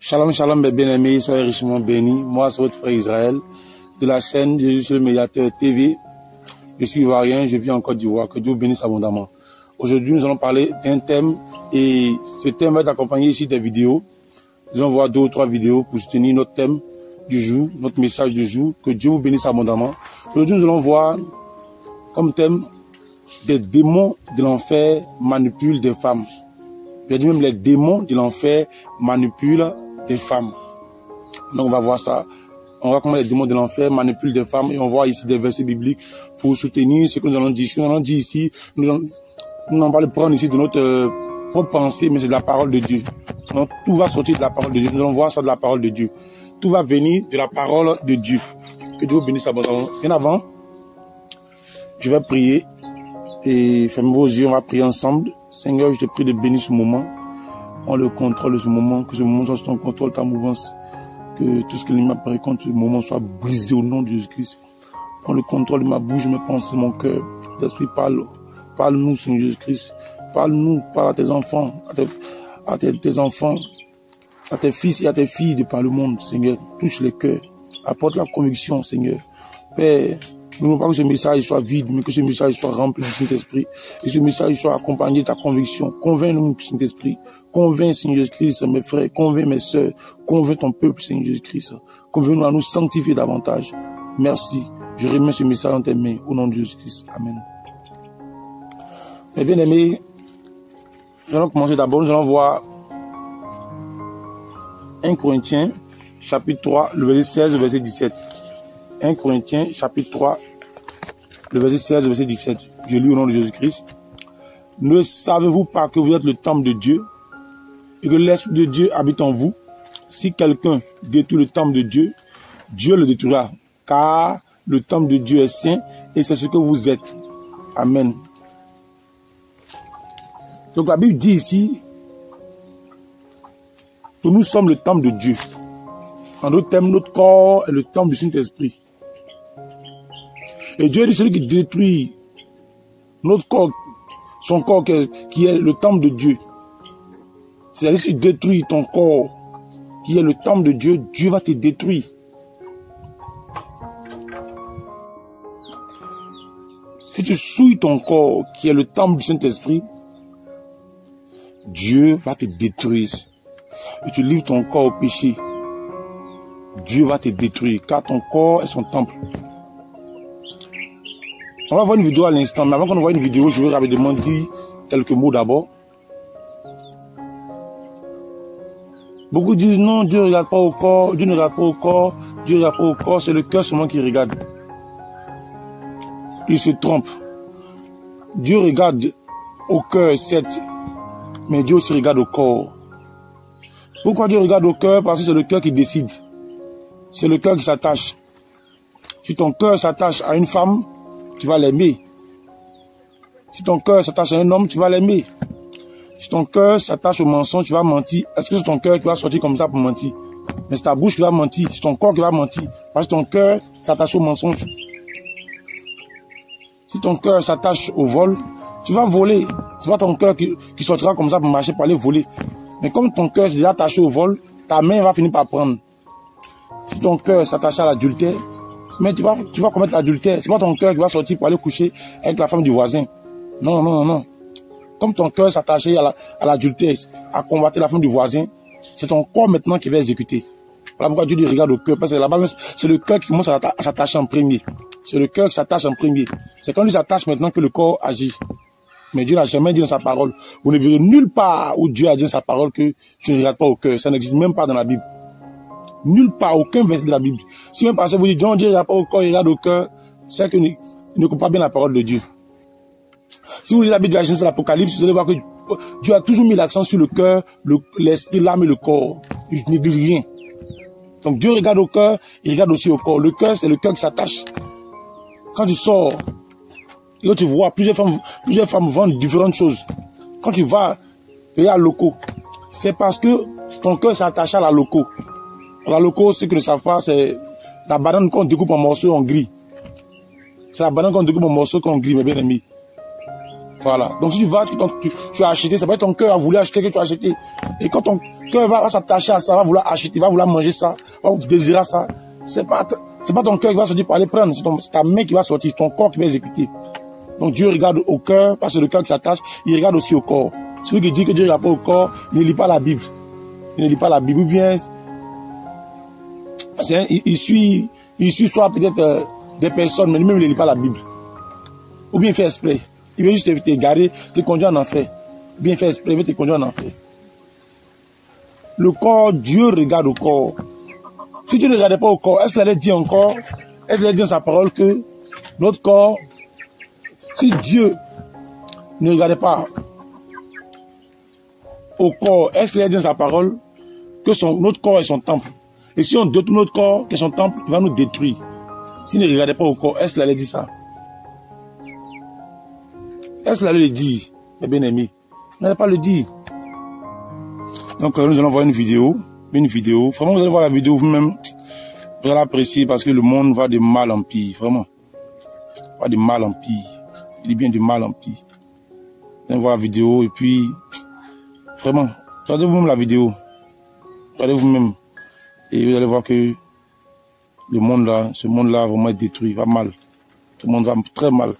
Shalom, shalom mes bien-aimés, soyez richement bénis. Moi, c'est votre frère Israël de la chaîne Jésus le Médiateur TV. Je suis ivoirien, je vis en Côte d'Ivoire. Que Dieu vous bénisse abondamment. Aujourd'hui, nous allons parler d'un thème et ce thème va être accompagné ici des vidéos. Nous allons voir 2 ou 3 vidéos pour soutenir notre thème du jour, notre message du jour. Que Dieu vous bénisse abondamment. Aujourd'hui, nous allons voir comme thème des démons de l'enfer manipulent des femmes. Je dis même les démons de l'enfer manipulent des femmes. Donc on va voir ça. On voit comment les démons de l'enfer manipulent des femmes et on voit ici des versets bibliques pour soutenir ce que nous allons dire. Ce que nous allons dire ici, nous n'allons pas le prendre ici de notre propre pensée, mais c'est de la parole de Dieu. Donc tout va sortir de la parole de Dieu. Nous allons voir ça de la parole de Dieu. Tout va venir de la parole de Dieu. Que Dieu vous bénisse abondamment. Bien avant, je vais prier et fermez vos yeux, on va prier ensemble. Seigneur, je te prie de bénir ce moment. Prends le contrôle de ce moment, que ce moment soit sous ton contrôle, ta mouvance. Que tout ce que l'ennemi m'a parlé contre ce moment soit brisé au nom de Jésus-Christ. Prends le contrôle de ma bouche, de mes pensées, de mon cœur. L'Esprit parle. Parle-nous, Seigneur Jésus-Christ. Parle-nous, parle à tes enfants, à tes enfants, à tes fils et à tes filles de par le monde, Seigneur. Touche les cœurs. Apporte la conviction, Seigneur. Père, ne voulons pas que ce message soit vide, mais que ce message soit rempli du Saint-Esprit. Et ce message soit accompagné de ta conviction. Convainc-nous, Saint-Esprit. Convainc, Seigneur Jésus-Christ, mes frères. Convainc mes sœurs. Convainc ton peuple, Seigneur Jésus-Christ. Convainc-nous à nous sanctifier davantage. Merci. Je remets ce message dans tes mains. Au nom de Jésus-Christ. Amen. Mes bien-aimés, nous allons commencer d'abord. Nous allons voir 1 Corinthiens, chapitre 3, le verset 16, le verset 17. 1 Corinthiens, chapitre 3, le verset 16, le verset 17. Je lis au nom de Jésus-Christ. Ne savez-vous pas que vous êtes le temple de Dieu et que l'Esprit de Dieu habite en vous? Si quelqu'un détruit le temple de Dieu, Dieu le détruira, car le temple de Dieu est saint et c'est ce que vous êtes. Amen. Donc la Bible dit ici que nous sommes le temple de Dieu. En d'autres termes, notre corps est le temple du Saint-Esprit. Et Dieu dit celui qui détruit notre corps, son corps qui est le temple de Dieu. C'est-à-dire si tu détruis ton corps qui est le temple de Dieu, Dieu va te détruire. Si tu souilles ton corps qui est le temple du Saint-Esprit, Dieu va te détruire. Et tu livres ton corps au péché, Dieu va te détruire, car ton corps est son temple. On va voir une vidéo à l'instant, mais avant qu'on voit une vidéo, je vais rapidement dire quelques mots d'abord. Beaucoup disent non, Dieu ne regarde pas au corps, Dieu ne regarde pas au corps, Dieu ne regarde pas au corps, c'est le cœur seulement qui regarde. Il se trompe. Dieu regarde au cœur, certes, mais Dieu aussi regarde au corps. Pourquoi Dieu regarde au cœur? Parce que c'est le cœur qui décide. C'est le cœur qui s'attache. Si ton cœur s'attache à une femme, tu vas l'aimer. Si ton cœur s'attache à un homme, tu vas l'aimer. Si ton cœur s'attache au mensonge, tu vas mentir. Est-ce que c'est ton cœur qui va sortir comme ça pour mentir? Mais c'est ta bouche qui va mentir. C'est ton corps qui va mentir. Parce que ton cœur s'attache au mensonge. Si ton cœur s'attache au vol, tu vas voler. C'est pas ton cœur qui sortira comme ça pour marcher, pour aller voler. Mais comme ton cœur s'est déjà attaché au vol, ta main va finir par prendre. Si ton cœur s'attache à l'adultère, mais tu vas commettre l'adultère. C'est pas ton cœur qui va sortir pour aller coucher avec la femme du voisin. Non, non, non, non. Comme ton cœur s'attachait à l'adultère, à combattre la femme du voisin, c'est ton corps maintenant qui va exécuter. Voilà pourquoi Dieu dit regarde au cœur. Parce que là-bas, c'est le cœur qui commence à s'attacher en premier. C'est le cœur qui s'attache en premier. C'est quand il s'attache maintenant que le corps agit. Mais Dieu n'a jamais dit dans sa parole. Vous ne verrez nulle part où Dieu a dit dans sa parole que tu ne regardes pas au cœur. Ça n'existe même pas dans la Bible. Nulle part, aucun verset de la Bible. Si un pasteur vous dit, Dieu ne regarde pas au corps, il regarde au cœur, c'est qu'il ne comprend pas bien la parole de Dieu. Si vous lisez la Bible de la Genèse et l'Apocalypse, vous allez voir que Dieu a toujours mis l'accent sur le cœur, l'esprit, l'âme et le corps. Il ne néglige rien. Donc Dieu regarde au cœur, il regarde aussi au corps. Le cœur, c'est le cœur qui s'attache. Quand tu sors, et là tu vois, plusieurs femmes vendent différentes choses. Quand tu vas payer à loco, c'est parce que ton cœur s'attache à la loco. La loco, ce que ne savent pas, c'est la banane qu'on découpe en morceaux en gris. C'est la banane qu'on découpe en morceaux qu'on grille, mes bien-aimés. Voilà. Donc si tu vas, tu as acheté, c'est pas ton cœur a voulu acheter que tu as acheté. Et quand ton cœur va s'attacher à ça, va vouloir acheter, va vouloir manger ça, va désirer ça, c'est pas ton cœur qui va sortir pour aller prendre, c'est ta main qui va sortir, ton corps qui va exécuter. Donc Dieu regarde au cœur, parce que le cœur qui s'attache, il regarde aussi au corps. Celui qui dit que Dieu ne regarde pas au corps, il ne lit pas la Bible. Il ne lit pas la Bible, ou bien il suit soit peut-être des personnes, mais lui-même il ne lit pas la Bible. Ou bien il fait exprès. Il veut juste t'égarer, te conduire en enfer. Ou bien il fait exprès, il veut te conduire en enfer. Le corps, Dieu regarde au corps. Si tu ne regardais pas au corps, est-ce qu'il allait dire encore, est-ce qu'il allait dire dans sa parole que notre corps, si Dieu ne regardait pas au corps, est-ce qu'il allait dire dans sa parole que notre corps est son temple? Et si on détruit notre corps, qui est son temple, il va nous détruire. S'il ne regardait pas au corps, est-ce qu'il allait dire ça? Est-ce qu'il allait le dire, mes bien-aimés? Il n'allait pas le dire. Donc nous allons voir une vidéo. Vraiment, vous allez voir la vidéo vous-même. Vous allez apprécier parce que le monde va de mal en pire. Vraiment. Va de mal en pire. Il est bien de mal en pire. Vous allez voir la vidéo et puis, vraiment, regardez vous-même la vidéo. Regardez vous-même. Et vous allez voir que le monde là, ce monde-là va vraiment être détruit, va mal. Tout le monde va très mal.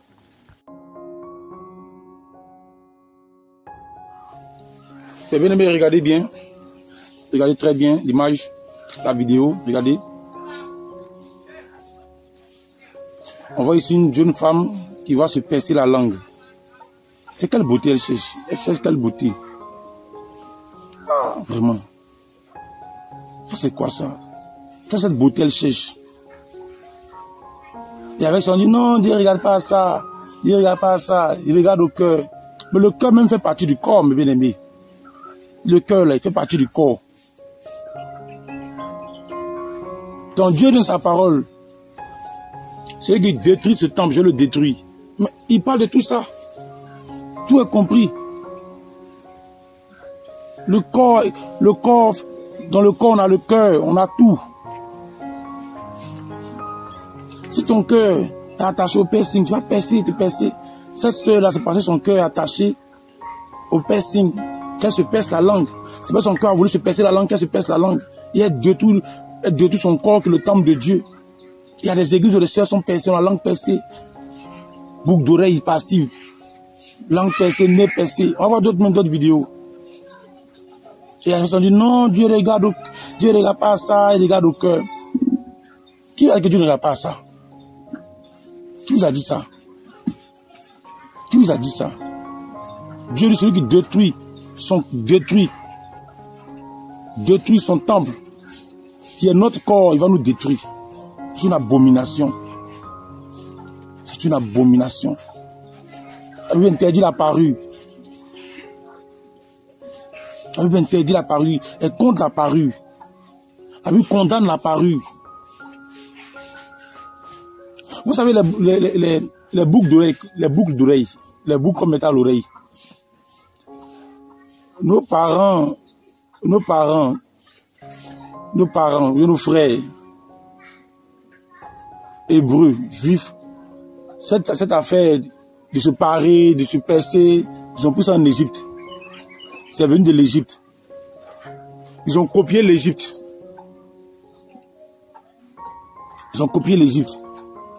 Mais bien aimé, regardez bien. Regardez très bien l'image, la vidéo, regardez. On voit ici une jeune femme qui va se percer la langue. C'est quelle beauté elle cherche? Elle cherche quelle beauté? Vraiment. Ça c'est quoi ça? Quelle cette beauté elle cherche? Et avec ça on dit non, Dieu ne regarde pas à ça. Dieu ne regarde pas à ça. Il regarde au cœur. Mais le cœur même fait partie du corps, mes bien-aimés. Le cœur là, il fait partie du corps. Quand Dieu donne sa parole, c'est lui qui détruit ce temple, je le détruis. Mais il parle de tout ça. Tout est compris. Le corps, dans le corps on a le cœur, on a tout. Si ton cœur est attaché au piercing, tu vas percer, te percer. Cette sœur-là, c'est parce que son cœur est attaché au piercing, qu'elle se perce la langue. C'est parce que son cœur a voulu se percer la langue, qu'elle se perce la langue. Et elle détruit son corps que le temple de Dieu. Il y a des églises où les sœurs sont percées, la langue percée. Boucle d'oreille passive. Langue percée, nez percé. On va voir d'autres vidéos. Et elles se dit non, Dieu regarde pas à ça, il regarde au cœur. Qui a dit que Dieu ne regarde pas à ça? Qui vous a dit ça? Qui vous a dit ça? Dieu est celui qui détruit son temple, qui est notre corps, il va nous détruire. C'est une abomination. C'est une abomination. Elle lui interdit la parure. Elle lui interdit la parure. Elle compte la parure. Elle lui condamne la parure. Vous savez, les boucles d'oreilles, les boucles comme métal à l'oreille. Nos parents, nos frères, hébreux, juifs, cette affaire de se parer, de se percer, ils ont pris ça en Égypte. C'est venu de l'Égypte. Ils ont copié l'Égypte. Ils ont copié l'Égypte.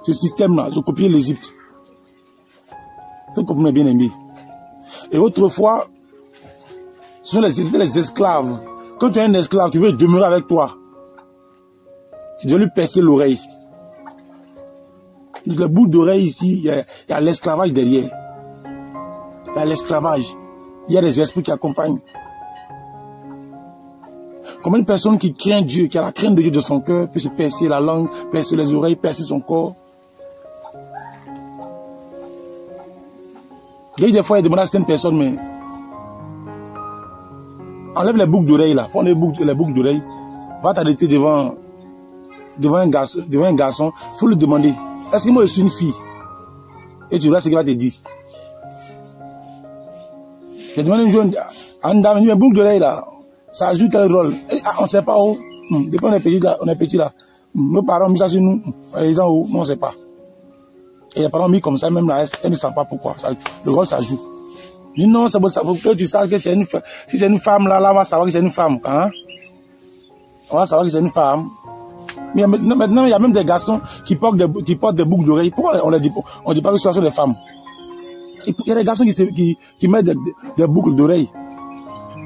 Ce système-là, ils ont copié l'Égypte. C'est comme on est bien aimé. Et autrefois, c'était les esclaves. Quand tu as un esclave qui veut demeurer avec toi, tu dois lui percer l'oreille. Le bout d'oreille ici, il y a l'esclavage derrière. Il y a l'esclavage. Il y a des esprits qui accompagnent. Comme une personne qui craint Dieu, qui a la crainte de Dieu de son cœur, peut se percer la langue, percer les oreilles, percer son corps. Et des fois, il demande à certaines personnes, mais enlève les boucles d'oreilles là, faut enlever les boucles d'oreilles. Va t'arrêter devant un garçon, faut lui demander, est-ce que moi je suis une fille? Et tu verras ce qu'il va te dire. J'ai demandé à une dame, mais boucle d'oreille là, ça joue quel rôle? On ne sait pas où. Depuis on est petit là, nos parents ont mis ça sur nous. Les gens où, on ne sait pas. Et les parents ont mis comme ça, même là, elles ne savent pas pourquoi. Le rôle ça joue. Je dis non, c'est bon, ça faut que tu saches que c'est une femme. Si c'est une femme, là, on va savoir que c'est une femme. Hein? On va savoir que c'est une femme. Mais maintenant, il y a même des garçons qui portent des boucles d'oreilles. Pourquoi on ne dit pas que ce sont des femmes? Il y a des garçons qui mettent des boucles d'oreilles.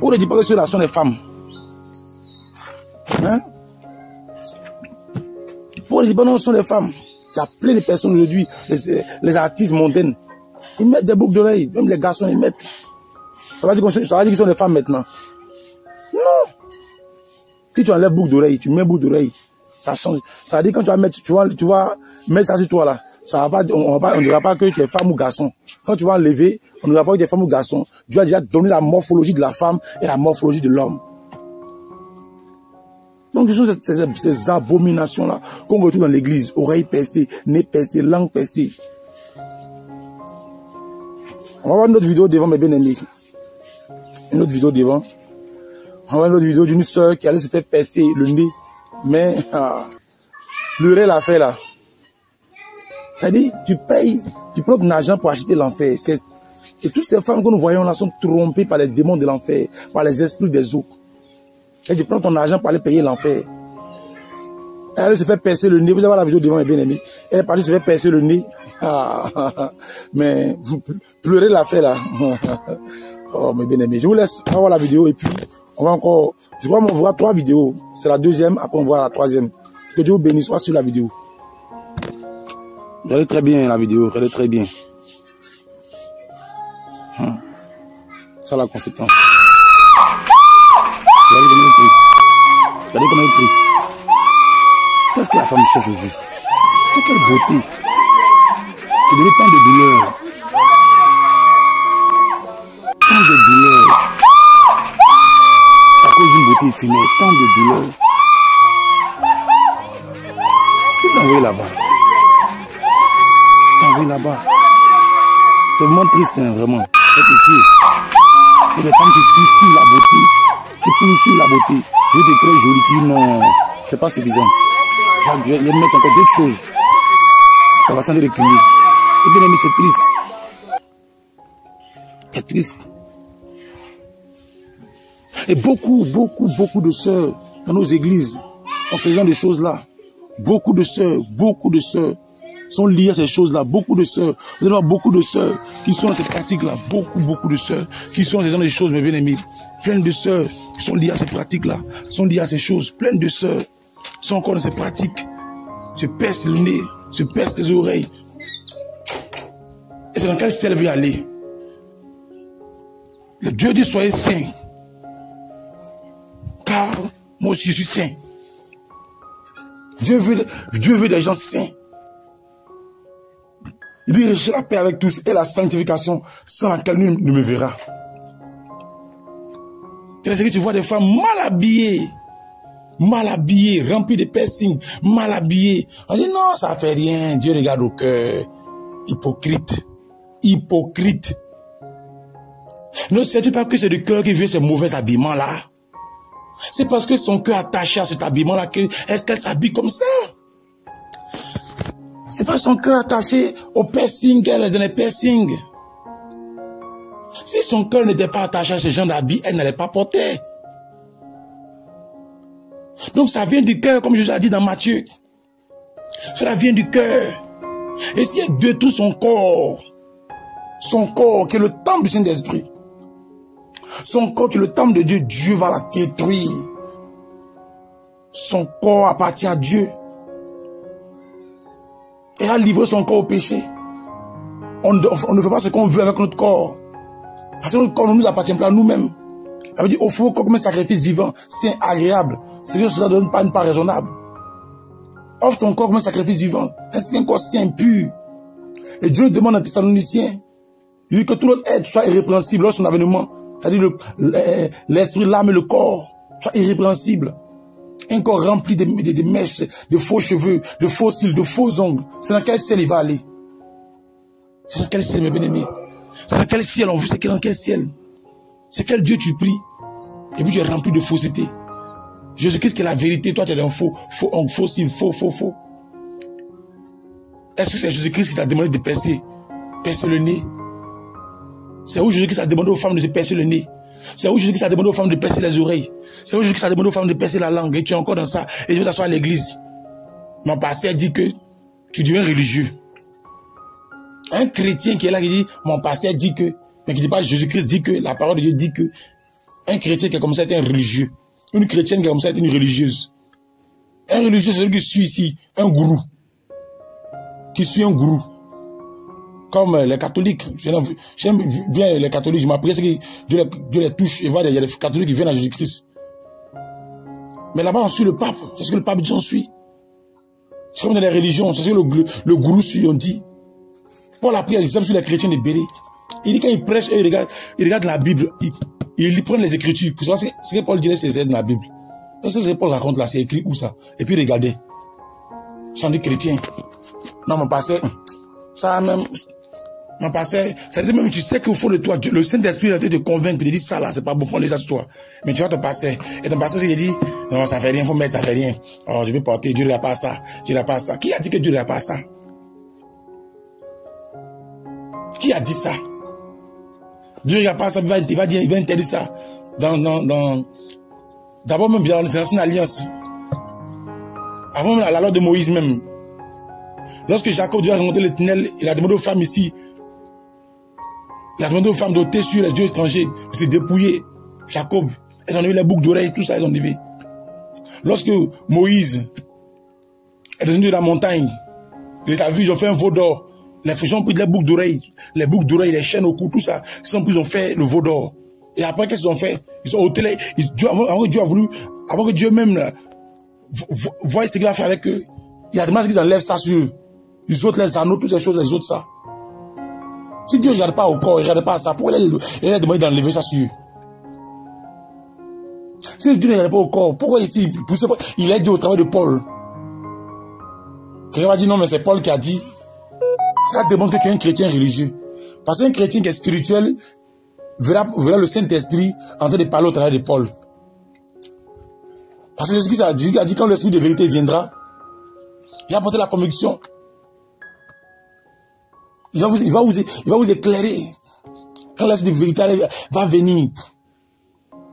Pourquoi on ne dit pas que ceux-là sont des femmes? Hein? Pourquoi on ne dit pas que ce sont des femmes? Il y a plein de personnes aujourd'hui, les artistes mondains. Ils mettent des boucles d'oreilles. Même les garçons, ils mettent. Ça va dire qu'ils sont des femmes maintenant. Non. Si tu enlèves boucle d'oreille, tu mets boucle d'oreille, ça change. Ça veut dire quand tu vas mettre, tu vas mettre ça sur toi là. Ça va pas, on ne dira pas que tu es femme ou garçon. Quand tu vas enlever, on ne dira pas que tu es femme ou garçon. Dieu a déjà donné la morphologie de la femme et la morphologie de l'homme. Donc, ce sont ces abominations-là qu'on retrouve dans l'église. Oreilles percées, nez percé, langue percée. On va voir une autre vidéo devant, mes bien-aimés. Une autre vidéo devant. On va voir une autre vidéo d'une soeur qui allait se faire percer le nez. Mais, pleurer l'affaire là. C'est-à-dire, tu payes, tu prends ton argent pour acheter l'enfer. Et toutes ces femmes que nous voyons là sont trompées par les démons de l'enfer, par les esprits des eaux. Et tu prends ton argent pour aller payer l'enfer. Elle allait se faire percer le nez. Vous allez voir la vidéo devant, mes bien-aimés. Elle est partie se faire percer le nez. Mais, pleurer l'affaire là. Oh, mes bien-aimés. Je vous laisse voir la vidéo et puis, on va encore, je crois qu'on verra 3 vidéos. C'est la deuxième, après on verra la 3e. Que Dieu vous bénisse, soit sur la vidéo. Regardez très bien la vidéo, regardez très bien. Ça la conséquence. Regardez comment elle crie. Regardez comment elle crie. Qu'est-ce que la femme cherche au juste? C'est quelle beauté. C'est donner tant de douleur. Tant de douleur. À cause d'une beauté éphémère, tant de douleur. Qui t'a envoyé là-bas? Qui t'a envoyé là-bas? C'est vraiment triste, hein, vraiment. C'est petit. Il y a des femmes qui poursuivent la beauté. Qui poursuivent la beauté. Je dis très joli, qui dit non, c'est pas suffisant. Il y a de mettre encore d'autres choses. Ça va s'en reculer. Et bien aimé, c'est triste. C'est triste. Et beaucoup de sœurs dans nos églises ont ce genre de choses-là. Beaucoup de sœurs sont liées à ces choses-là. Beaucoup de sœurs. Vous allez voir beaucoup de sœurs qui sont dans ces pratiques-là. Beaucoup de sœurs qui sont dans ce genre de choses, mes bien-aimés. Plein de sœurs qui sont liées à ces pratiques-là. Sont liées à ces choses. Plein de sœurs sont encore dans ces pratiques. Se percent le nez, se percent les oreilles. Et c'est dans quel ciel veut aller? Le Dieu dit soyez saints. Car moi aussi je suis saint. Dieu veut des gens saints. Il dit j'ai la paix avec tous et la sanctification sans laquelle nul ne me verra. C'est que tu vois des femmes mal habillées, remplies de piercings, mal habillées. On dit non, ça fait rien. Dieu regarde au cœur. Hypocrite. Ne sais-tu pas que c'est le cœur qui veut ces mauvais habillements-là? C'est parce que son cœur attaché à cet habillement-là qu'elle s'habille comme ça. C'est pas son cœur attaché au piercing qu'elle est dans les piercings. Si son cœur n'était pas attaché à ce genre d'habit, elle n'allait pas porter. Donc ça vient du cœur, comme je vous ai dit dans Matthieu. Cela vient du cœur. Et si elle détruit son corps qui est le temple du Saint-Esprit, son corps qui est le temple de Dieu, Dieu va la détruire. Son corps appartient à Dieu. Et a livré son corps au péché. On ne fait pas ce qu'on veut avec notre corps. Parce que notre corps ne nous appartient pas à nous-mêmes. Ça veut dire, offre au corps comme un sacrifice vivant, saint, agréable. C'est que cela ne donne pas une part raisonnable. Offre ton corps comme un sacrifice vivant, ainsi qu'un corps saint, pur. Et Dieu demande à Thessaloniciens, il dit que tout notre être soit irrépréhensible lors de son avènement. C'est-à-dire l'esprit, l'âme et le corps soient irrépréhensibles. Un corps rempli de mèches, de faux cheveux, de faux cils, de faux ongles. C'est dans quel ciel il va aller? C'est dans quel ciel, mes bien-aimés? C'est dans quel ciel on veut? C'est dans quel ciel? C'est quel Dieu tu pries? Et puis tu es rempli de fausseté. Jésus-Christ qui est la vérité, toi tu es un faux cils, faux. Est-ce que c'est Jésus-Christ qui t'a demandé de percer le nez? C'est où Jésus-Christ a demandé aux femmes de se percer le nez. C'est où Jésus-Christ a demandé aux femmes de percer les oreilles. C'est où Jésus-Christ a demandé aux femmes de percer la langue. Et tu es encore dans ça. Et tu veux t'asseoir à l'église. Mon pasteur dit que tu deviens religieux. Un chrétien qui est là, qui dit, mon pasteur dit que, mais qui dit pas Jésus-Christ dit que, la parole de Dieu dit que, un chrétien qui a commencé à être un religieux. Une chrétienne qui a commencé à être une religieuse. Un religieux, c'est celui qui suit ici un gourou. Qui suit un gourou. Comme les catholiques. J'aime bien les catholiques. Je m'apprécie que Dieu les touche. Et voilà, il y a des catholiques qui viennent à Jésus-Christ. Mais là-bas, on suit le pape. C'est ce que le pape dit, on suit. C'est comme dans les religions. C'est ce que le gourou suit, on dit. Paul a pris exemple sur les chrétiens de Béret. Il dit quand il prêche, il regarde la Bible. Il prend les Écritures. Pour savoir ce que Paul dirait, c'est dans la Bible. Ce que Paul raconte là, c'est écrit où ça? Et puis regardez. Sans dit chrétien. Non, mon pasteur, ça même, mon pasteur, ça dit même, tu sais qu'au fond de toi, le Saint-Esprit est en train de te convaincre, il dit ça là, c'est pas bon, faut laisser ça sur toi. Mais tu vois ton pasteur, et ton pasteur, il dit, non, ça fait rien, faut mettre, ça fait rien. Oh, je vais porter, Dieu ne regarde pas ça, Dieu ne regarde pas ça. Qui a dit que Dieu ne regarde pas ça? Qui a dit ça? Dieu ne regarde pas ça, il va interdire ça. D'abord même, dans l'ancienne alliance. Avant même la loi de Moïse même. Lorsque Jacob devait remonter le tunnel, il a demandé aux femmes ici. Il a demandé aux femmes d'ôter sur les dieux étrangers, de se dépouiller. Jacob, elles ont enlevé les boucles d'oreilles, tout ça, elles ont enlevé. Lorsque Moïse est descendu de la montagne, il a vu, ils ont fait un veau d'or. Les gens ont pris les boucles d'oreilles, les chaînes au cou, tout ça. Ils ont fait le veau d'or. Et après, qu'est-ce qu'ils ont fait? Ils ont ôté les... Avant que Dieu a voulu... Avant que Dieu même voie ce qu'il va faire avec eux, il a demandé qu'ils enlèvent ça sur eux. Ils ôtent les anneaux, toutes ces choses, ils ôtent ça. Si Dieu ne regarde pas au corps, il ne regarde pas à ça, pourquoi il a demandé d'enlever ça sur eux? Si Dieu ne regarde pas au corps, pourquoi ici, il a dit au travail de Paul? Quelqu'un va dire non, mais c'est Paul qui a dit. Ça démontre que tu es un chrétien religieux. Parce qu'un chrétien qui est spirituel verra le Saint-Esprit en train de parler au travail de Paul. Parce que Jésus a dit quand l'Esprit de vérité viendra, il va apporter la conviction. Il va vous éclairer. Quand l'Esprit de vérité va venir.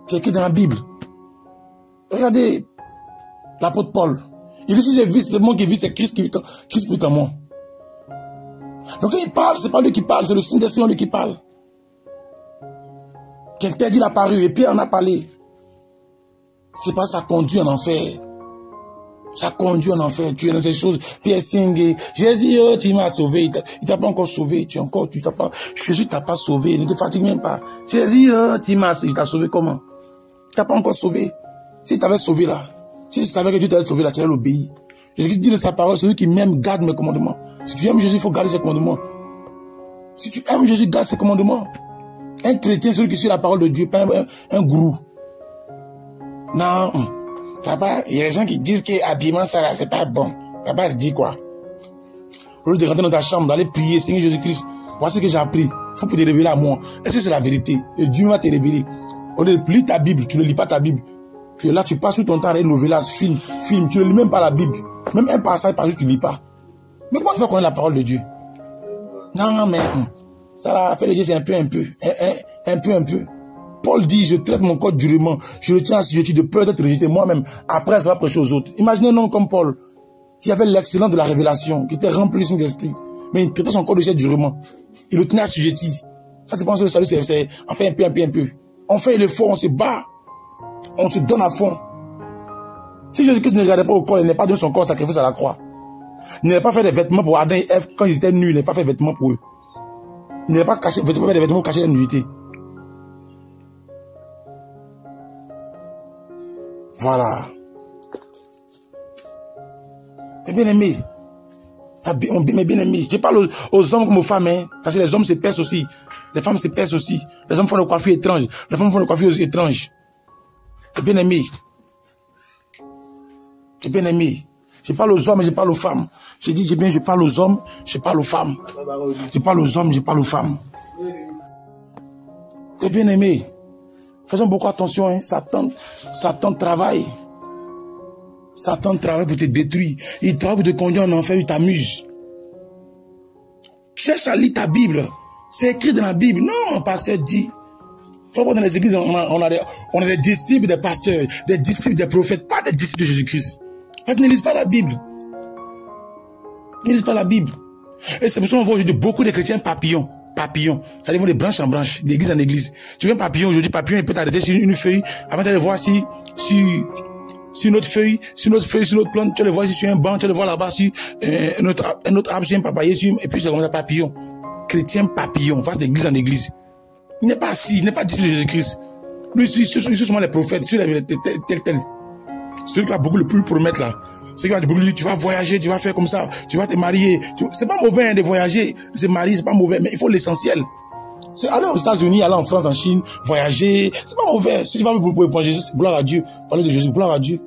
C'est écrit dans la Bible. Regardez l'apôtre Paul. Il dit si j'ai vu, c'est moi qui vis, c'est Christ qui vit en moi. Donc quand il parle, c'est pas lui qui parle, c'est le Saint-Esprit en lui qui parle. Qui interdit la parure, et Pierre en a parlé. C'est pas ça conduit en enfer. Ça conduit en enfer. Tu es dans ces choses. Piercing. Jésus, oh, tu m'as sauvé. Il t'a pas encore sauvé. Jésus t'a pas sauvé. Ne te fatigue même pas. Jésus, oh, il t'a sauvé comment? Il t'a pas encore sauvé. S'il t'avait sauvé là, si tu savais que Dieu t'allait sauvé là, tu allais l'obéir. Jésus dit de sa parole, celui qui m'aime garde mes commandements. Si tu aimes Jésus, il faut garder ses commandements. Si tu aimes Jésus, garde ses commandements. Un chrétien, celui qui suit la parole de Dieu, pas un gourou. Non, papa, il y a des gens qui disent que l'habillement, ça là, c'est pas bon. Papa, dit quoi? Au lieu de rentrer dans ta chambre, d'aller prier, Seigneur Jésus-Christ, voici ce que j'ai appris. Il faut te révéler à moi. Est-ce que c'est la vérité? Et Dieu va te révéler. Au lieu de lire ta Bible, tu ne lis pas ta Bible. Tu es là, tu passes tout ton temps à regarder novelas, film, tu ne lis même pas la Bible. Même un passage par jour, tu ne lis pas. Mais comment tu vas connaître la parole de Dieu? Non, mais ça la fait de Dieu, c'est un peu. Paul dit, je traite mon corps durement, je le tiens à assujetti de peur d'être rejeté moi-même. Après, ça va prêcher aux autres. Imaginez un homme comme Paul, qui avait l'excellence de la révélation, qui était rempli d'esprit, mais il traitait son corps de chair durement. Il le tenait assujetti. Ça, tu penses que le salut, c'est on fait un peu. On fait l'effort, on se bat, on se donne à fond. Si Jésus-Christ ne regardait pas au corps, il n'est pas donné son corps sacrifice à la croix. Il n'avait pas fait des vêtements pour Adam et Ève quand ils étaient nus, il n'avait pas fait des vêtements pour eux. Il n'avait pas fait des vêtements pour cacher la nudité. Voilà. Mes bien-aimés, je parle aux hommes comme aux femmes, hein, parce que les hommes se percent aussi. Les femmes se percent aussi. Les hommes font des coiffures étranges. Les femmes font des coiffures étranges. Mes bien-aimés. Mes bien-aimés. Je parle aux hommes et je parle aux femmes. Je dis bien, je parle aux hommes, je parle aux femmes. Je parle aux hommes, je parle aux femmes. Mes bien-aimés. Faisons beaucoup attention, hein. Satan travaille. Satan travaille pour te détruire. Il travaille pour te conduire en enfer, il t'amuse. Cherche à lire ta Bible. C'est écrit dans la Bible. Non, mon pasteur dit. Faut pas dans les églises, on a des disciples des pasteurs, des disciples des prophètes, pas des disciples de Jésus-Christ. Parce qu'ils ne lisent pas la Bible. Ils ne lisent pas la Bible. Et c'est pour ça qu'on voit aujourd'hui beaucoup de chrétiens papillons. Papillons. Ça vont de branche en branche, d'église en église. Tu vois un papillon aujourd'hui, papillon, il peut t'arrêter sur une feuille, avant de voir si une autre feuille, sur une autre plante, tu vas le voir ici sur un banc, tu vas le voir là-bas sur un autre arbre, sur un papayer, et puis c'est comme ça, papillon. Chrétien papillon, face d'église en église. Il n'est pas assis, il n'est pas disciple de Jésus-Christ. Lui, ils sont seulement les prophètes, tel. Celui qui va beaucoup le plus promettre là. C'est qui va beaucoup dire, tu vas voyager, tu vas faire comme ça, tu vas te marier. C'est pas mauvais hein, de voyager, se marier, c'est pas mauvais, mais il faut l'essentiel. C'est aller aux États-Unis, aller en France, en Chine, voyager, c'est pas mauvais. Si tu vas pour Jésus, gloire à Dieu. Parler de Jésus, gloire à Dieu.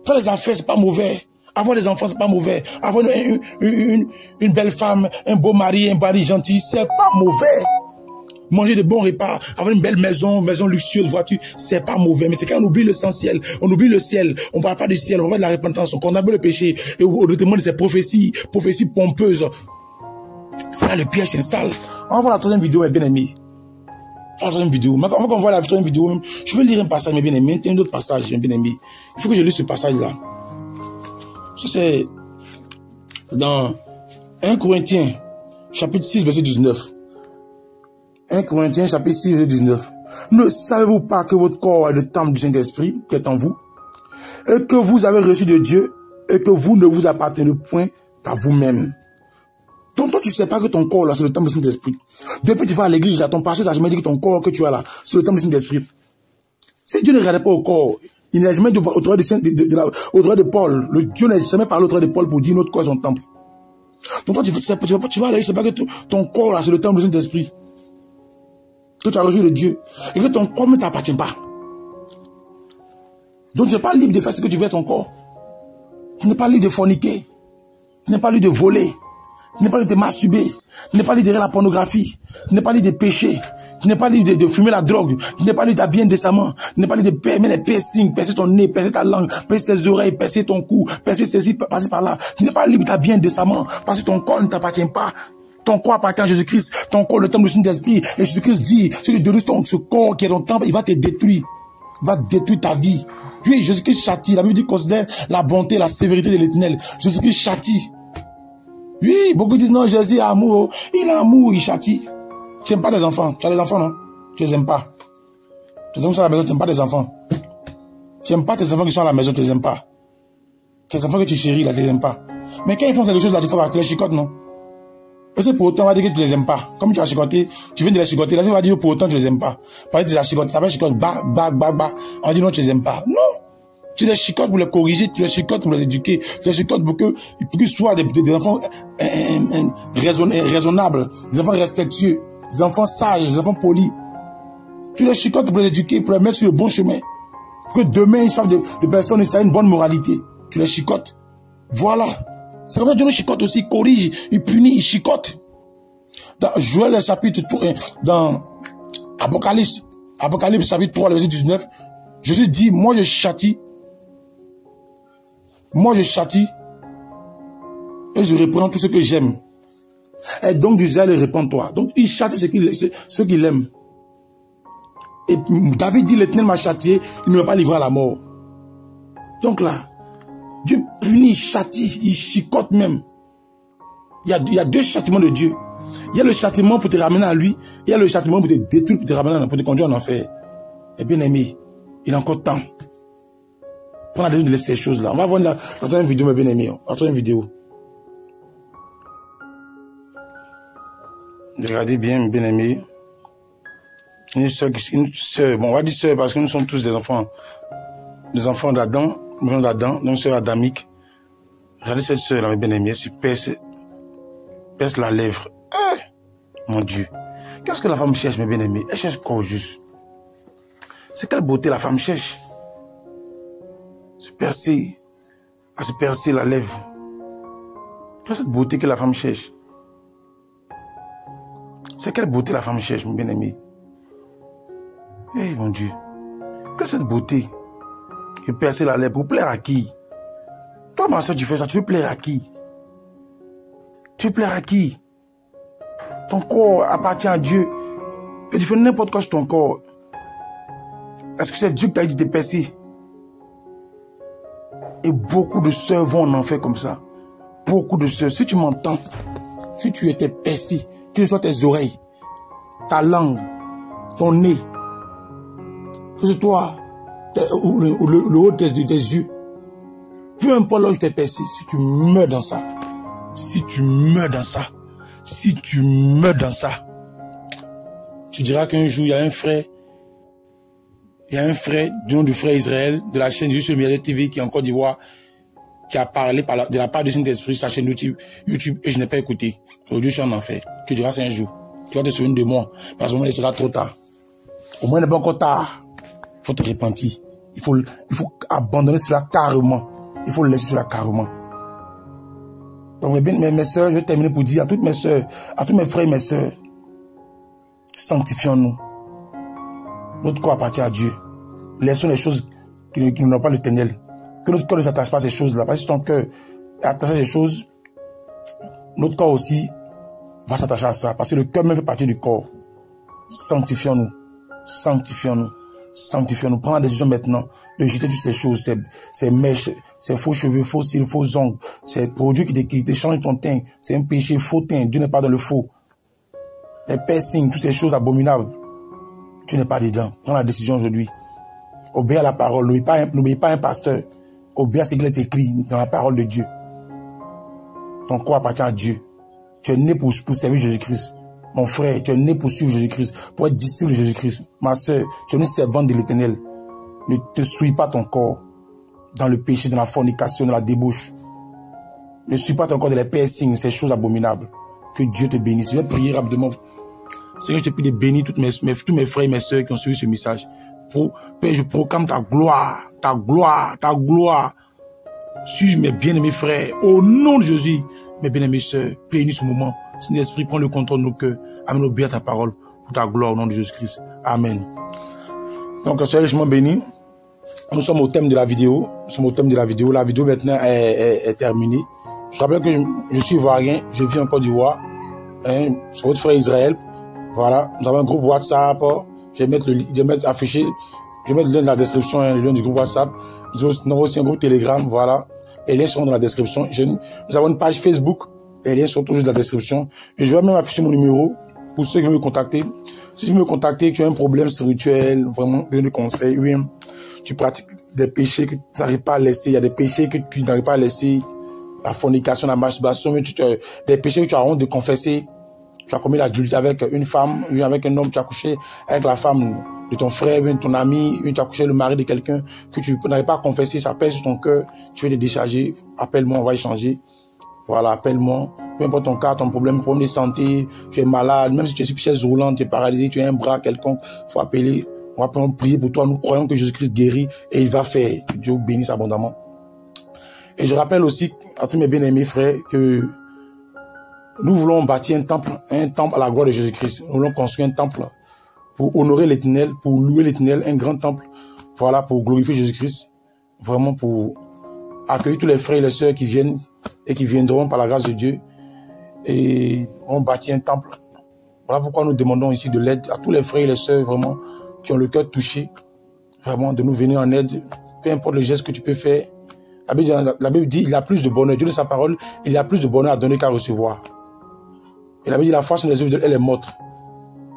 Faire les affaires, c'est pas mauvais. Avoir des enfants, c'est pas mauvais. Avoir une belle femme, un beau mari gentil, c'est pas mauvais. Manger de bons repas, avoir une belle maison luxueuse, voiture, c'est pas mauvais. Mais c'est quand on oublie l'essentiel, on oublie le ciel, on parle pas du ciel, on parle de la repentance, on condamne le péché, et au détriment de ces prophéties pompeuses. C'est là le piège s'installe. On va voir la troisième vidéo, mes bien-aimés. La troisième vidéo. Mais avant qu'on voit la troisième vidéo, je vais lire un passage, mes bien-aimés. Un autre passage, mes bien-aimés. Il faut que je lise ce passage-là. Ça, c'est dans 1 Corinthiens, chapitre 6, verset 19. 1 Corinthiens, chapitre 6, verset 19. Ne savez-vous pas que votre corps est le temple du Saint-Esprit qui est en vous, et que vous avez reçu de Dieu, et que vous ne vous appartenez point à vous-même? Donc toi, tu sais pas que ton corps, là, c'est le temple du Saint-Esprit. Depuis que tu vas à l'église, là, ton pasteur t'a jamais dit que ton corps que tu as là, c'est le temple du Saint-Esprit. Si Dieu ne regardait pas au corps, il n'a jamais dit au travers de Paul, Dieu n'a jamais parlé au travers de Paul pour dire notre corps est son temple. Donc toi, tu vas à l'église, tu sais pas que ton corps, là, c'est le temple du Saint-Esprit. Que tu as reçu de Dieu. Et que ton corps ne t'appartient pas. Donc tu n'es pas libre de faire ce que tu veux à ton corps. Tu n'es pas libre de forniquer. Tu n'es pas libre de voler. Tu n'es pas libre de masturber. Tu n'es pas libre de regarder la pornographie. Tu n'es pas libre de pécher. Tu n'es pas libre de fumer la drogue. Tu n'es pas libre d'habiller indécemment. Tu n'es pas libre de mettre les piercings, percer ton nez, percer ta langue, percer tes oreilles, percer ton cou, percer ceci, passer par là. Tu n'es pas libre d'habiller indécemment parce que ton corps ne t'appartient pas. Ton corps appartient à Jésus-Christ. Ton corps, le temple du Saint-Esprit. Et Jésus-Christ dit, si tu détruis ce corps qui est ton temple, il va te détruire. Il va détruire ta vie. Oui, Jésus-Christ châtie. La Bible dit, considère la bonté, la sévérité de l'Éternel. Jésus-Christ châtie. Oui, beaucoup disent, non, Jésus a amour. Il a amour, il châtie. Tu n'aimes pas tes enfants. Tu as des enfants, non? Tu les aimes pas. Tes enfants sont à la maison, tu n'aimes pas tes enfants. Tu n'aimes pas tes enfants qui sont à la maison, tu les aimes pas. Tes enfants que tu chéris, là, tu les aimes pas. Mais quand ils font quelque chose, là, tu les chicotes, non? Parce que pour autant, on va dire que tu les aimes pas. Comme tu as chicoté, tu viens de les chicoter. Là, on va dire pour autant, tu les aimes pas. Par exemple, tu les as chicoté, tu as chicoté, on va dire non, tu les aimes pas. Non! Tu les chicotes pour les corriger, tu les chicotes pour les éduquer, tu les chicotes pour qu'ils soient des enfants raisonnables, des enfants respectueux, des enfants sages, des enfants polis. Tu les chicotes pour les éduquer, pour les mettre sur le bon chemin. Pour que demain, ils soient des personnes, ils aient une bonne moralité. Tu les chicotes. Voilà. C'est comme ça que Dieu nous chicote aussi, il corrige, il punit, il chicote. Dans Joël chapitre 3, dans Apocalypse chapitre 3, verset 19, Jésus dit, moi je châtie, et je reprends tout ce que j'aime. Et donc du zèle, répands-toi. Donc il châtie ce qu'il aime. Et David dit, l'Éternel m'a châtié, il ne m'a pas livré à la mort. Donc là, Dieu punit, il châtie, il chicote même. Il y a deux châtiments de Dieu. Il y a le châtiment pour te ramener à lui. Il y a le châtiment pour te détruire, pour te ramener, pour te conduire en enfer. Et bien aimé, il a encore temps. Prends la de ces choses-là. On va voir la troisième vidéo, mes bien aimés. La troisième vidéo. Regardez bien, mes bien aimés. Une sœur, bon, on va dire sœur parce que nous sommes tous des enfants d'Adam. Nous venons d'Adam, donc sœur adamique. Regardez cette sœur-là, mes bien-aimés, elle se perce la lèvre. Mon Dieu. Qu'est-ce que la femme cherche, mes bien-aimés? Elle cherche quoi au juste? C'est quelle beauté la femme cherche? Se percer la lèvre. Quelle cette beauté que la femme cherche? C'est quelle beauté la femme cherche, mes bien-aimés? Eh, mon Dieu. Quelle cette beauté? Et percer la lèvre pour plaire à qui? Toi, ma soeur, tu fais ça, tu veux plaire à qui? Tu veux plaire à qui? Ton corps appartient à Dieu. Et tu fais n'importe quoi sur ton corps. Est-ce que c'est Dieu qui t'a dit de percer? Et beaucoup de sœurs vont en enfer comme ça. Beaucoup de sœurs. Si tu m'entends, si tu étais percé, que ce soit tes oreilles, ta langue, ton nez, que ce soit le haut de tes yeux, peu importe là où tu t'es percé, si tu meurs dans ça, si tu meurs dans ça, si tu meurs dans ça, tu diras qu'un jour, il y a un frère du nom du frère Israël, de la chaîne Jésus sur le TV qui est en Côte d'Ivoire, qui a parlé de la part du Saint-Esprit sur sa chaîne YouTube et je n'ai pas écouté. Aujourd'hui, je suis en enfer. Tu diras, c'est un jour. Tu vas te souvenir de moi. Mais à ce moment, il sera trop tard. Au moins, il n'est pas encore tard. Il faut te repentir. Il faut abandonner cela carrément. Il faut le laisser cela carrément. Donc, mes soeurs, je vais terminer pour dire à toutes mes soeurs, à tous mes frères et mes soeurs, sanctifions-nous. Notre corps appartient à Dieu. Laissons les choses qui n'ont pas l'Éternel. Que notre corps ne s'attache pas à ces choses-là. Parce que si ton cœur est attaché à ces choses, notre corps aussi va s'attacher à ça. Parce que le cœur même fait partie du corps. Sanctifions-nous. Sanctifions-nous. Sanctifions-nous. Prends la décision maintenant de jeter toutes ces choses, ces mèches, ces faux cheveux, faux cils, faux ongles, ces produits qui te changent ton teint. C'est un péché, faux teint. Dieu n'est pas dans le faux. Les piercings, toutes ces choses abominables. Tu n'es pas dedans. Prends la décision aujourd'hui. Obéis à la parole. N'obéis pas à un pasteur. Obéis à ce qu'il est écrit dans la parole de Dieu. Ton corps appartient à Dieu. Tu es né pour servir Jésus-Christ. Mon frère, tu es né pour suivre Jésus-Christ, pour être disciple de Jésus-Christ. Ma soeur, tu es une servante de l'Éternel. Ne te souille pas ton corps dans le péché, dans la fornication, dans la débauche. Ne suis pas ton corps dans les piercings, ces choses abominables. Que Dieu te bénisse. Je vais prier rapidement. Seigneur, je te prie de bénir tous mes frères et mes soeurs qui ont suivi ce message. Père, je proclame ta gloire, ta gloire, ta gloire. Suis-je mes bien-aimés frères, au nom de Jésus, mes bien-aimés sœurs, bénis ce moment. Saint-Esprit, prends le contrôle de nos cœurs. Amène-nous bien ta parole pour ta gloire au nom de Jésus-Christ. Amen. Donc, soyez richement bénis. Nous sommes au thème de la vidéo. La vidéo maintenant est terminée. Je rappelle que je suis ivoirien, je vis en Côte d'Ivoire. C'est votre frère Israël. Voilà, nous avons un groupe WhatsApp. Je vais mettre le lien dans la description, le lien du groupe WhatsApp. Nous avons aussi un groupe Telegram, voilà. Les liens seront dans la description. Nous avons une page Facebook. Les liens sont toujours dans la description. Et je vais même afficher mon numéro pour ceux qui veulent me contacter. Si tu veux me contacter, tu as un problème spirituel, vraiment, besoin de conseils, oui. Tu pratiques des péchés que tu n'arrives pas à laisser. Il y a des péchés que tu n'arrives pas à laisser. La fornication, la masturbation, des péchés que tu as honte de confesser. Tu as commis l'adultère avec une femme, avec un homme, tu as couché avec la femme de ton frère, de ton ami, tu as couché le mari de quelqu'un que tu n'arrives pas à confesser, ça pèse sur ton cœur, tu veux te décharger, appelle-moi, on va échanger. Voilà, appelle-moi. Peu importe ton cas, ton problème de santé, tu es malade, même si tu es sur chaise roulante, tu es paralysé, tu as un bras quelconque, faut appeler, on va prier pour toi, nous croyons que Jésus-Christ guérit et il va faire. Que Dieu vous bénisse abondamment. Et je rappelle aussi à tous mes bien-aimés frères que nous voulons bâtir un temple à la gloire de Jésus-Christ. Nous voulons construire un temple pour honorer l'Éternel, pour louer l'Éternel, un grand temple, voilà, pour glorifier Jésus-Christ, vraiment pour accueillir tous les frères et les sœurs qui viennent et qui viendront par la grâce de Dieu. Et on bâtit un temple. Voilà pourquoi nous demandons ici de l'aide à tous les frères et les sœurs vraiment qui ont le cœur touché, vraiment de nous venir en aide, peu importe le geste que tu peux faire. La Bible dit il y a plus de bonheur, Dieu de sa parole, il y a plus de bonheur à donner qu'à recevoir. Et la Bible dit la force des œuvres, elle est morte.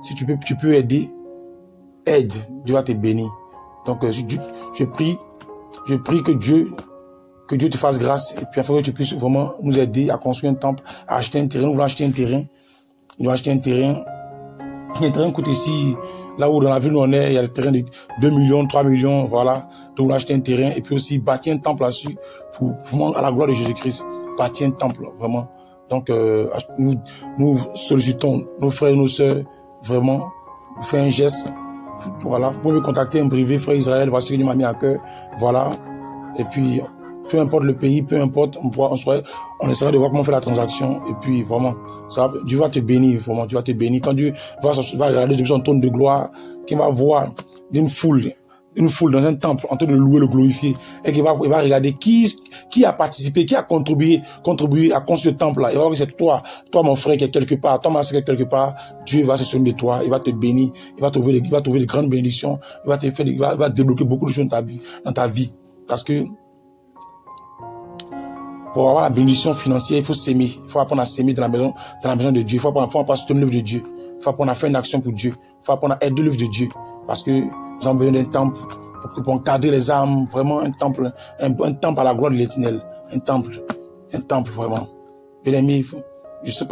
Si tu peux aider, aide, Dieu va te bénir. Donc je prie que Dieu te fasse grâce et puis afin que tu puisses vraiment nous aider à construire un temple, à acheter un terrain. Nous voulons acheter un terrain. Nous voulons acheter un terrain. Un terrain coûte ici, là où dans la ville où on est, il y a des terrains de 2 millions, 3 millions, voilà. Donc nous voulons acheter un terrain et puis aussi bâtir un temple là-dessus pour vraiment à la gloire de Jésus-Christ. Bâtir un temple, vraiment. Donc nous sollicitons nos frères et nos sœurs, vraiment, vous faites un geste. Voilà, vous pouvez me contacter en privé, frère Israël, voici ce que Dieu m'a mis à cœur. Voilà. Et puis, peu importe le pays, peu importe, on essaiera de voir comment faire la transaction. Et puis, vraiment, Dieu va te bénir, vraiment, Dieu va te bénir. Quand Dieu va regarder depuis son trône de gloire, qu'il va voir d'une foule, une foule dans un temple en train de louer, le glorifier, et qu'il va regarder qui a participé, qui a contribué à construire ce temple-là. Il va voir que c'est toi mon frère qui est quelque part, toi ma soeur qui est quelque part. Dieu va se souvenir de toi, il va te bénir, il va trouver de grandes bénédictions, il va débloquer beaucoup de choses dans ta vie. Parce que pour avoir la bénédiction financière, il faut s'aimer. Il faut apprendre à s'aimer dans la maison de Dieu. Il faut apprendre à soutenir l'œuvre de Dieu. Il faut apprendre à faire une action pour Dieu. Il faut apprendre à aider l'œuvre de Dieu. Parce que nous avons besoin d'un temple pour encadrer les âmes. Vraiment un temple à la gloire de l'Éternel. Un temple vraiment. Bien aimé, pendant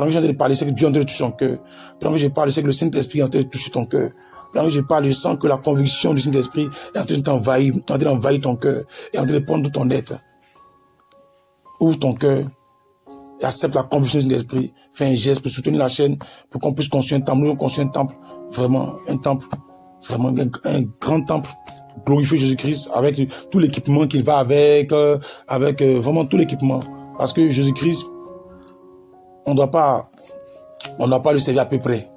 que j'ai en train de parler, c'est que Dieu est en train de toucher ton cœur. Pendant que je parle, c'est que le Saint-Esprit est en train de toucher ton cœur. Pendant que je parle, je sens que la conviction du Saint-Esprit est en train d'envahir ton cœur, est en train de prendre tout ton être. Ouvre ton cœur et accepte la conviction du Saint-Esprit. Fais un geste pour soutenir la chaîne, pour qu'on puisse construire un temple. Nous avons construit un temple, vraiment un grand temple pour glorifier Jésus-Christ avec tout l'équipement qu'il va avec vraiment tout l'équipement. Parce que Jésus-Christ, on ne doit pas le servir à peu près.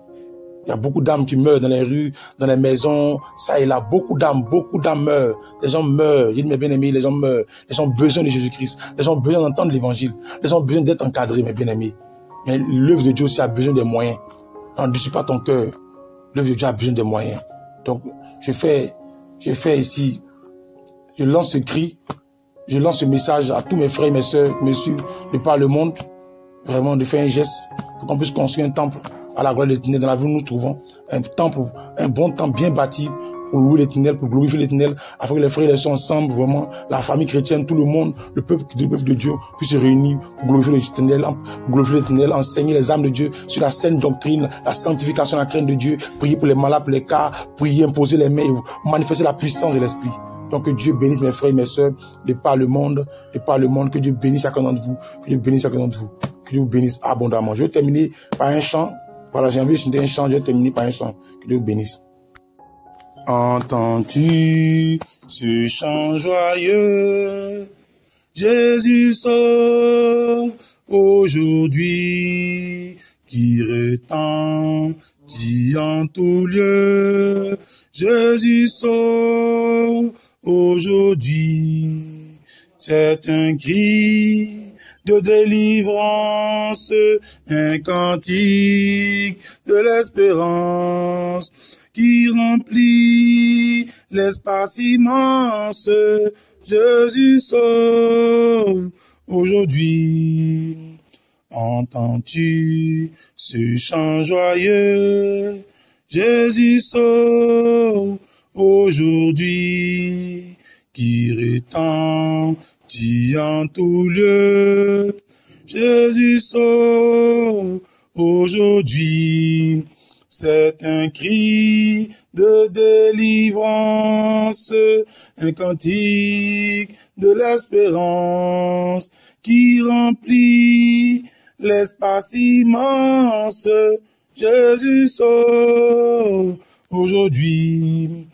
Il y a beaucoup d'âmes qui meurent dans les rues, dans les maisons, ça et là. Beaucoup d'âmes meurent. Les gens meurent. J'ai dit, mes bien-aimés, les gens meurent. Les gens ont besoin de Jésus-Christ. Les gens ont besoin d'entendre l'évangile. Les gens ont besoin d'être encadrés, mes bien-aimés. Mais l'œuvre de Dieu aussi a besoin des moyens. Ne dissipe pas ton cœur. L'œuvre de Dieu a besoin des moyens. Donc, je fais ici, je lance ce cri, je lance ce message à tous mes frères et mes sœurs qui me suivent de par le monde. Vraiment, de faire un geste pour qu'on puisse construire un temple à la gloire de l'Éternel. Dans la vie où nous nous trouvons, un bon temple bien bâti pour louer l'Éternel, pour glorifier l'Éternel, afin que les frères et les sœurs ensemble, vraiment, la famille chrétienne, tout le monde, le peuple de Dieu puisse se réunir pour glorifier l'Éternel, enseigner les âmes de Dieu sur la saine doctrine, la sanctification, la crainte de Dieu, prier pour les malades, pour les cas, prier, imposer les mains, manifester la puissance de l'Esprit. Donc que Dieu bénisse mes frères et mes sœurs de par le monde, que Dieu bénisse chacun d'entre vous, que Dieu bénisse chacun d'entre vous, que Dieu vous bénisse abondamment. Je vais terminer par un chant. Voilà, j'ai envie de chanter un chant, je vais terminer par un chant. Que Dieu vous bénisse. Entends-tu ce chant joyeux? Jésus sauve aujourd'hui, qui retentit en tout lieu. Jésus sauve aujourd'hui. C'est un cri de délivrance, un cantique de l'espérance qui remplit l'espace immense. Jésus sauve aujourd'hui. Entends-tu ce chant joyeux? Jésus sauve aujourd'hui, qui retentit en tout lieu. Jésus sauve aujourd'hui. C'est un cri de délivrance, un cantique de l'espérance qui remplit l'espace immense. Jésus sauve aujourd'hui.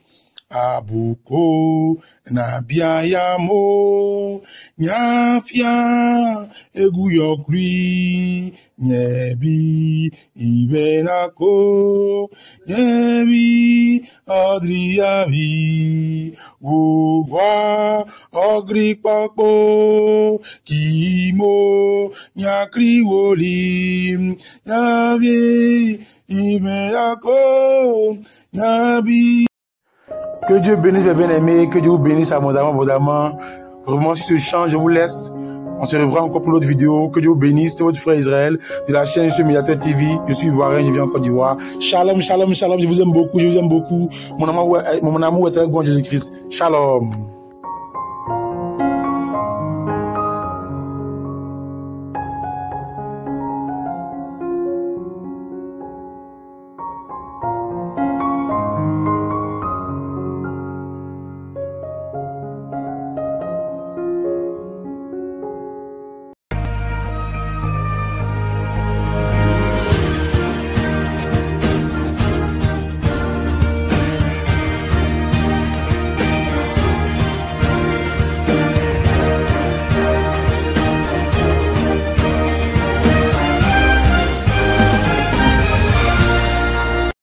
Abuko na biayamo nyafia eguyokri nyebi ibenako nyebi adriavi gugwa ogripapo kimo nyakriwoli nyabi ibenako nyabi. Que Dieu bénisse mes bien-aimés, que Dieu vous bénisse abondamment. Vraiment, sur ce chant, je vous laisse. On se revoit encore pour une autre vidéo. Que Dieu vous bénisse. C'est votre frère Israël de la chaîne Je suis Médiateur TV. Je suis ivoirien, je viens en Côte d'Ivoire. Shalom, shalom, shalom. Je vous aime beaucoup, je vous aime beaucoup. Mon amour est avec moi, Jésus-Christ. Shalom.